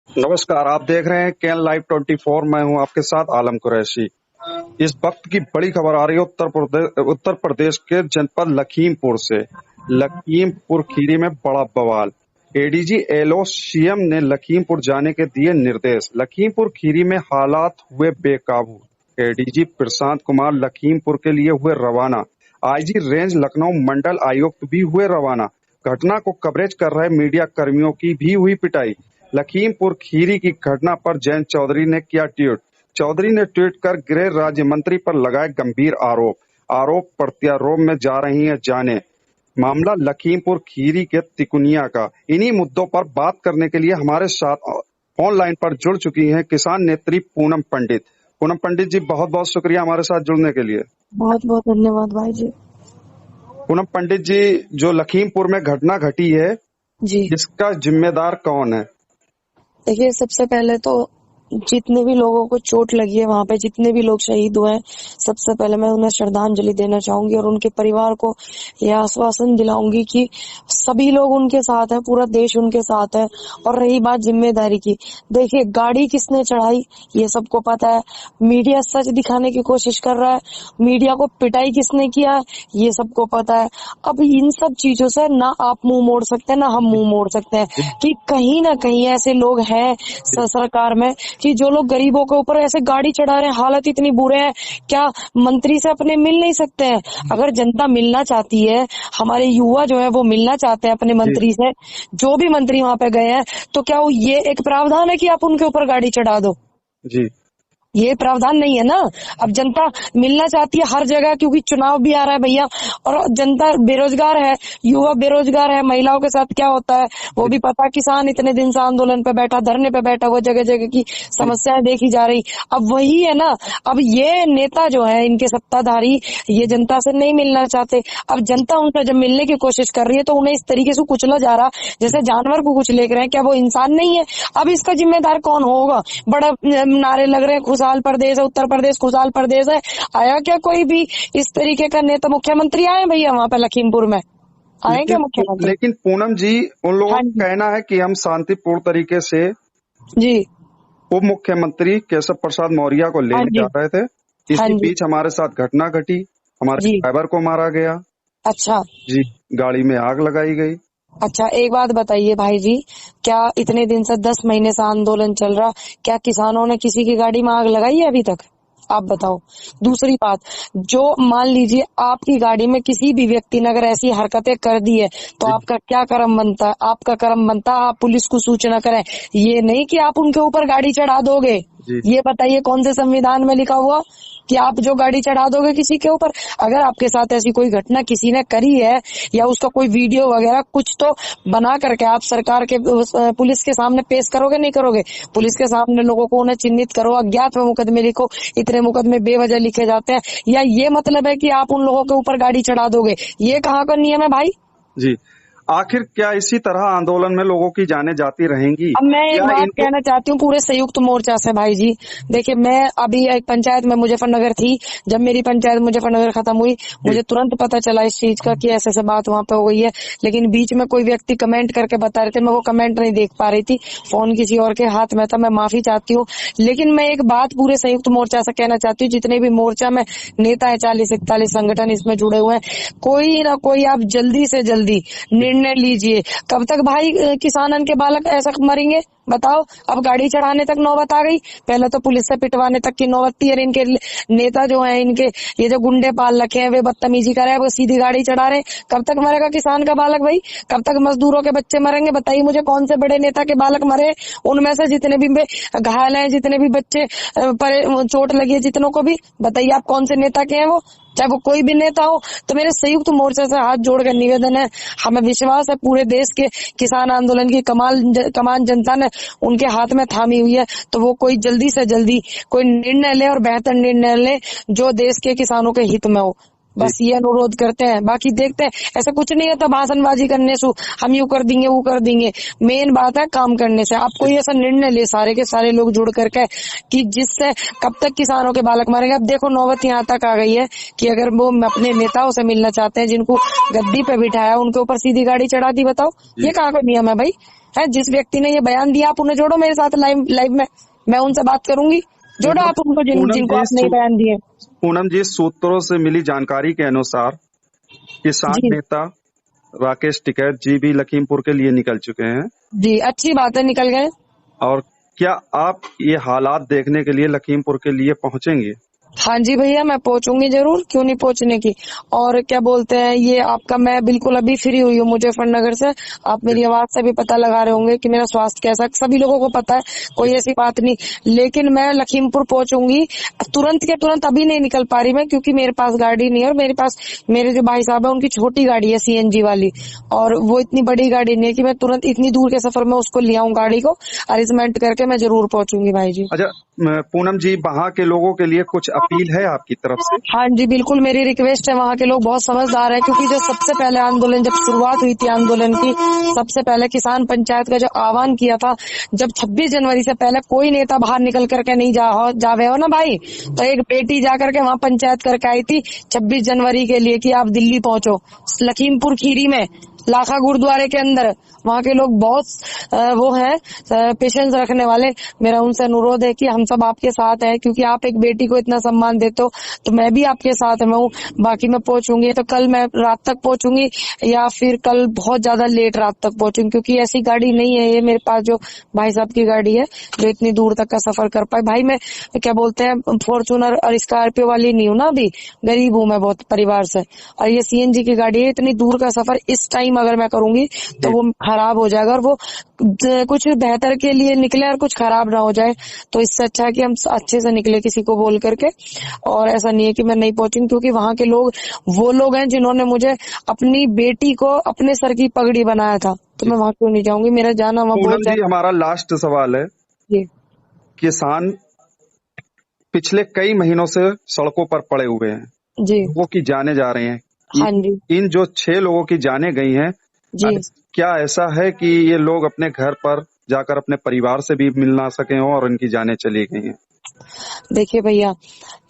नमस्कार, आप देख रहे हैं केएन लाइव 24। मैं हूं आपके साथ आलम कुरैशी। इस वक्त की बड़ी खबर आ रही है उत्तर प्रदेश के जनपद लखीमपुर से। लखीमपुर खीरी में बड़ा बवाल। एडीजी एलओ सीएम ने लखीमपुर जाने के दिए निर्देश। लखीमपुर खीरी में हालात हुए बेकाबू। एडीजी प्रशांत कुमार लखीमपुर के लिए हुए रवाना। आईजी रेंज लखनऊ मंडल आयुक्त भी हुए रवाना। घटना को कवरेज कर रहे मीडिया कर्मियों की भी हुई पिटाई। लखीमपुर खीरी की घटना पर जयंत चौधरी ने किया ट्वीट। चौधरी ने ट्वीट कर गृह राज्य मंत्री पर लगाए गंभीर आरोप प्रत्यारोप में जा रही है जाने। मामला लखीमपुर खीरी के तिकुनिया का। इन्हीं मुद्दों पर बात करने के लिए हमारे साथ ऑनलाइन पर जुड़ चुकी हैं किसान नेत्री पूनम पंडित। पूनम पंडित जी, बहुत बहुत शुक्रिया हमारे साथ जुड़ने के लिए। बहुत बहुत धन्यवाद भाई जी। पूनम पंडित जी, जो लखीमपुर में घटना घटी है जी, इसका जिम्मेदार कौन है? देखिए, सबसे पहले तो जितने भी लोगों को चोट लगी है वहाँ पे, जितने भी लोग शहीद हुए हैं, सबसे पहले मैं उन्हें श्रद्धांजलि देना चाहूंगी और उनके परिवार को यह आश्वासन दिलाऊंगी कि सभी लोग उनके साथ हैं, पूरा देश उनके साथ है। और रही बात जिम्मेदारी की, देखिए, गाड़ी किसने चढ़ाई ये सबको पता है। मीडिया सच दिखाने की कोशिश कर रहा है, मीडिया को पिटाई किसने किया है ये सबको पता है। अब इन सब चीजों से ना आप मुंह मोड़ सकते हैं ना हम मुंह मोड़ सकते हैं कि कहीं ना कहीं ऐसे लोग हैं सरकार में कि जो लोग गरीबों के ऊपर ऐसे गाड़ी चढ़ा रहे हैं। हालत इतनी बुरे हैं, क्या मंत्री से अपने मिल नहीं सकते हैं? अगर जनता मिलना चाहती है, हमारे युवा जो है वो मिलना चाहते हैं अपने मंत्री से, जो भी मंत्री वहां पे गए हैं, तो क्या वो ये एक प्रावधान है कि आप उनके ऊपर गाड़ी चढ़ा दो? जी, ये प्रावधान नहीं है ना। अब जनता मिलना चाहती है हर जगह, क्योंकि चुनाव भी आ रहा है भैया, और जनता बेरोजगार है, युवा बेरोजगार है। महिलाओं के साथ क्या होता है वो भी पता। किसान इतने दिन से आंदोलन पे बैठा, धरने पे बैठा, वो जगह जगह की समस्याएं देखी जा रही। अब वही है ना, अब ये नेता जो है इनके सत्ताधारी, ये जनता से नहीं मिलना चाहते। अब जनता उनसे जब मिलने की कोशिश कर रही है तो उन्हें इस तरीके से कुचला जा रहा, जैसे जानवर को कुछ लेकर रहे हैं। क्या वो इंसान नहीं है? अब इसका जिम्मेदार कौन होगा? बड़ा नारे लग रहे हैं, खुशहाल प्रदेश है, उत्तर प्रदेश खुशहाल प्रदेश है। आया क्या कोई भी इस तरीके का नेता? मुख्यमंत्री आए भैया वहाँ पे लखीमपुर में? आए क्या मुख्यमंत्री? लेकिन पूनम जी, उन लोगों हाँ का जी, कहना है कि हम शांतिपूर्ण तरीके से जी, उप मुख्यमंत्री केशव प्रसाद मौर्य को हाँ लेने जी, जा रहे थे। हाँ इसी जी, बीच हमारे साथ घटना घटी, हमारे जी। ड्राइवर को मारा गया। अच्छा, जी, गाड़ी में आग लगाई गई। अच्छा, एक बात बताइए भाई जी, क्या इतने दिन से 10 महीने से आंदोलन चल रहा, क्या किसानों ने किसी की गाड़ी में आग लगाई है अभी तक? आप बताओ। दूसरी बात, जो मान लीजिए आपकी गाड़ी में किसी भी व्यक्ति ने अगर ऐसी हरकतें कर दी है तो जी, आपका क्या कर्म बनता है? आपका कर्म बनता है आप पुलिस को सूचना करें, ये नहीं कि आप उनके ऊपर गाड़ी चढ़ा दोगे। जी, ये बताइए कौन से संविधान में लिखा हुआ कि आप जो गाड़ी चढ़ा दोगे किसी के ऊपर? अगर आपके साथ ऐसी कोई घटना किसी ने करी है या उसका कोई वीडियो वगैरह कुछ तो बना करके आप सरकार के पुलिस के सामने पेश करोगे नहीं करोगे? पुलिस के सामने लोगों को उन्हें चिन्हित करो, अज्ञात में मुकदमे लिखो। इतने मुकदमे बेवजह लिखे जाते हैं, या ये मतलब है कि आप उन लोगों के ऊपर गाड़ी चढ़ा दोगे? ये कहाँ का नियम है भाई? जी। आखिर क्या इसी तरह आंदोलन में लोगों की जानें जाती रहेंगी अब मैं एक या बात इनको? कहना चाहती हूँ पूरे संयुक्त मोर्चा से भाई जी। देखिए, मैं अभी एक पंचायत में मुजफ्फरनगर थी, जब मेरी पंचायत मुजफ्फरनगर खत्म हुई मुझे तुरंत पता चला इस चीज का कि ऐसे ऐसे बात वहाँ पे हो गई है। लेकिन बीच में कोई व्यक्ति कमेंट करके बता रहे थे, मैं वो कमेंट नहीं देख पा रही थी, फोन किसी और के हाथ में था, मैं माफी चाहती हूँ। लेकिन मैं एक बात पूरे संयुक्त मोर्चा से कहना चाहती हूँ, जितने भी मोर्चा में नेता है, 40-41 संगठन इसमें जुड़े हुए हैं, कोई ना कोई आप जल्दी से जल्दी निर्णय लीजिए। कब तक भाई किसानन के बालक ऐसा मरेंगे बताओ? अब गाड़ी चढ़ाने तक नौबत आ गई, पहले तो पुलिस से पिटवाने तक की नौबत थी। और इनके नेता जो है, इनके ये जो गुंडे पाल रखे हैं, वे बदतमीजी कर रहे हैं, वो सीधी गाड़ी चढ़ा रहे हैं। कब तक मरेगा किसान का बालक भाई? कब तक मजदूरों के बच्चे मरेंगे? बताइए मुझे, कौन से बड़े नेता के बालक मरे? उनमें से जितने भी घायल हैं, जितने भी बच्चे पर चोट लगी है, जितनों को भी बताइए आप कौन से नेता के हैं वो? चाहे वो कोई भी नेता हो। तो मेरे संयुक्त मोर्चा से हाथ जोड़कर निवेदन है, हमें विश्वास है पूरे देश के किसान आंदोलन की कमान जनता ने उनके हाथ में थामी हुई है, तो वो कोई जल्दी से जल्दी कोई निर्णय ले और बेहतर निर्णय ले जो देश के किसानों के हित में हो। बस ये अनुरोध करते हैं, बाकी देखते हैं। ऐसा कुछ नहीं है तो भाषणबाजी करने से हम यूं कर देंगे वो कर देंगे, मेन बात है काम करने से। आप कोई ऐसा निर्णय ले सारे के सारे लोग जुड़ करके कि जिससे कब तक किसानों के बालक मरेंगे। अब देखो नौबत यहाँ तक आ गई है कि अगर वो अपने नेताओं से मिलना चाहते हैं, जिनको गद्दी पे बिठाया, उनके ऊपर सीधी गाड़ी चढ़ा दी। बताओ ये कहाँ का नियम है भाई? है। जिस व्यक्ति ने ये बयान दिया आप उन्हें जोड़ो मेरे साथ लाइव में, मैं उनसे बात करूंगी। जोड़ो आप उनको जिनको आपने ये बयान दिए। पूनम जी, सूत्रों से मिली जानकारी के अनुसार किसान जी नेता राकेश टिकैत जी भी लखीमपुर के लिए निकल चुके हैं। जी, अच्छी बात है, निकल गए। और क्या आप ये हालात देखने के लिए लखीमपुर के लिए पहुंचेंगे? हाँ जी भैया, मैं पहुंचूंगी जरूर, क्यों नहीं पहुंचने की। और क्या बोलते हैं, ये आपका, मैं बिल्कुल अभी फ्री हुई हूँ मुजफ्फरनगर से। आप मेरी आवाज से भी पता लगा रहे होंगे कि मेरा स्वास्थ्य कैसा है, सभी लोगों को पता है, कोई ऐसी बात नहीं। लेकिन मैं लखीमपुर पहुंचूंगी तुरंत के तुरंत। अभी नहीं निकल पा रही मैं, क्योंकि मेरे पास गाड़ी नहीं है, और मेरे पास मेरे जो भाई साहब है उनकी छोटी गाड़ी है सीएनजी वाली, और वो इतनी बड़ी गाड़ी नहीं है कि मैं तुरंत इतनी दूर के सफर में उसको ले आऊं गाड़ी को अरेंजमेंट करके। मैं जरूर पहुंचूंगी भाई जी। अच्छा पूनम जी, वहाँ के लोगों के लिए कुछ अपील है आपकी तरफ से? हाँ जी बिल्कुल, मेरी रिक्वेस्ट है, वहाँ के लोग बहुत समझदार हैं, क्योंकि जो सबसे पहले आंदोलन जब शुरुआत हुई थी आंदोलन की, सबसे पहले किसान पंचायत का जो आह्वान किया था, जब 26 जनवरी से पहले कोई नेता बाहर निकल करके नहीं जावे हो ना भाई, तो एक बेटी जा करके वहाँ पंचायत करके आई थी 26 जनवरी के लिए कि आप दिल्ली पहुंचो। लखीमपुर खीरी में लाखा गुरुद्वारे के अंदर वहाँ के लोग बहुत वो है पेशेंस रखने वाले। मेरा उनसे अनुरोध है कि हम सब आपके साथ हैं, क्योंकि आप एक बेटी को इतना सम्मान देते हो, तो मैं भी आपके साथ में हूँ। बाकी मैं पहुंचूंगी तो कल मैं रात तक पहुंचूंगी, या फिर कल बहुत ज्यादा लेट रात तक पहुंचूंगी, क्योंकि ऐसी गाड़ी नहीं है ये मेरे पास जो भाई साहब की गाड़ी है जो इतनी दूर तक का सफर कर पाए। भाई मैं क्या बोलते हैं फॉर्चूनर और स्कॉर्पियो वाली नहीं हूँ ना, अभी गरीब हूँ मैं बहुत परिवार से, और ये सीएनजी की गाड़ी है। इतनी दूर का सफर इस टाइम अगर मैं करूंगी तो वो खराब हो जाएगा, और वो कुछ बेहतर के लिए निकले और कुछ खराब ना हो जाए। तो इससे अच्छा है कि हम अच्छे से निकले किसी को बोल करके। और ऐसा नहीं है कि मैं नहीं पहुंचूंगी, क्योंकि वहाँ के लोग वो लोग हैं जिन्होंने मुझे अपनी बेटी को अपने सर की पगड़ी बनाया था, तो मैं वहाँ क्यों नहीं जाऊंगी। मेरा जाना वहाँ बहुत पूनम जी, हमारा लास्ट सवाल है। जी किसान पिछले कई महीनों से सड़कों पर पड़े हुए हैं, जी लोगों की जाने जा रही हैं। हाँ जी इन जो 6 लोगों की जाने गई हैं, जी। क्या ऐसा है कि ये लोग अपने घर पर जाकर अपने परिवार से भी मिल ना सके हों और इनकी जानें चली गई हैं? देखिए भैया,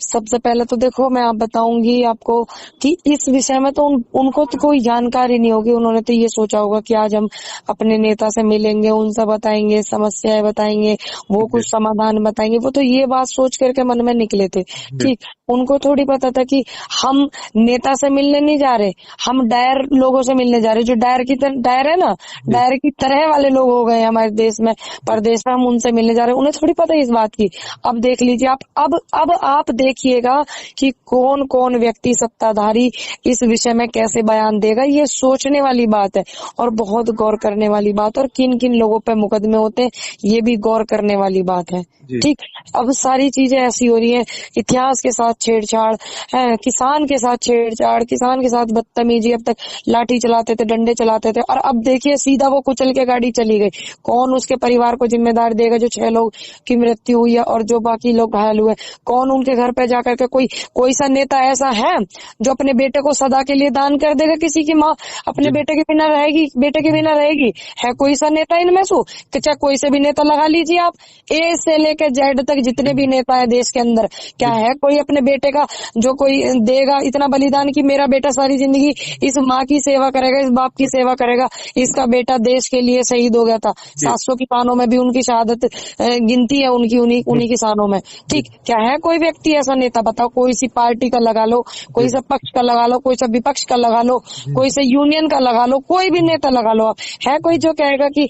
सबसे पहले तो देखो मैं आप बताऊंगी आपको कि इस विषय में तो उनको तो कोई जानकारी नहीं होगी। उन्होंने तो ये सोचा होगा कि आज हम अपने नेता से मिलेंगे, उनसे बताएंगे, समस्याएं बताएंगे, वो कुछ समाधान बताएंगे। वो तो ये बात सोच करके मन में निकले थे, ठीक। उनको थोड़ी पता था कि हम नेता से मिलने नहीं जा रहे, हम डायर लोगों से मिलने जा रहे, जो डायर है ना, डायर की तरह वाले लोग हो गए हमारे देश में, प्रदेश में, हम उनसे मिलने जा रहे हैं। उन्हें थोड़ी पता है इस बात की। अब देख लीजिए आप, अब आप देखिएगा कि कौन कौन व्यक्ति सत्ताधारी इस विषय में कैसे बयान देगा। ये सोचने वाली बात है और बहुत गौर करने वाली बात, और किन किन लोगों पे मुकदमे होते हैं ये भी गौर करने वाली बात है, ठीक। अब सारी चीजें ऐसी हो रही हैं, इतिहास के साथ छेड़छाड़ है, किसान के साथ छेड़छाड़, किसान के साथ बदतमीजी। अब तक लाठी चलाते थे, डंडे चलाते थे, और अब देखिए सीधा वो कुचल के गाड़ी चली गई। कौन उसके परिवार को जिम्मेदार देगा जो 6 लोग की मृत्यु हुई है और जो बाकी लोग घायल हुए? कौन उनके घर पे जाकर के, कोई सा नेता ऐसा है जो अपने बेटे को सदा के लिए दान कर देगा? किसी की माँ अपने बेटे के बिना रहेगी, बेटे के बिना रहेगी? है कोई सा नेता इनमें से? चाहे कोई से भी नेता लगा लीजिए आप, ए से लेकर जेड तक जितने भी नेता है देश के अंदर, क्या है कोई अपने बेटे का जो कोई देगा इतना बलिदान कि मेरा बेटा सारी जिंदगी इस माँ की सेवा करेगा, इस बाप की सेवा करेगा, इसका बेटा देश के लिए शहीद हो गया था। 700 किसानों में भी उनकी शहादत गिनती है उनकी, उन्हीं किसानों में, ठीक। क्या है कोई व्यक्ति ऐसा नेता? बताओ। कोई सी पार्टी का लगा लो, कोई सा पक्ष का लगा लो, कोई सा विपक्ष का लगा लो, कोई सा यूनियन का लगा लो, कोई भी नेता लगा लो आप। है कोई जो कहेगा कि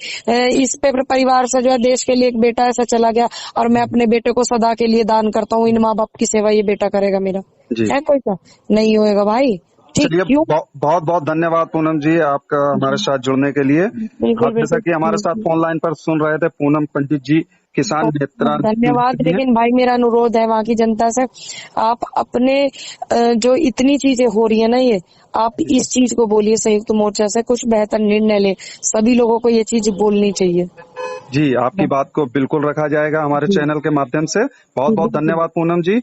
इस पे परिवार से जो है देश के लिए एक बेटा ऐसा चला गया और मैं अपने बेटे को सदा के लिए दान करता हूँ, इन माँ बाप की सेवा ये बेटा करेगा मेरा? है कोई सा? नहीं होएगा भाई, ठीक। चलिए, बहुत बहुत धन्यवाद पूनम जी आपका हमारे साथ जुड़ने के लिए। आप जैसा कि हमारे साथ फोन लाइन पर सुन रहे थे पूनम पंडित जी, किसान नेता। धन्यवाद। लेकिन भाई मेरा अनुरोध है वहाँ की जनता से, आप अपने जो इतनी चीजें हो रही है ना, ये आप इस चीज को बोलिए संयुक्त मोर्चा से कुछ बेहतर निर्णय ले। सभी लोगों को ये चीज बोलनी चाहिए। जी, आपकी बात को बिल्कुल रखा जाएगा हमारे चैनल के माध्यम से। बहुत बहुत धन्यवाद पूनम जी।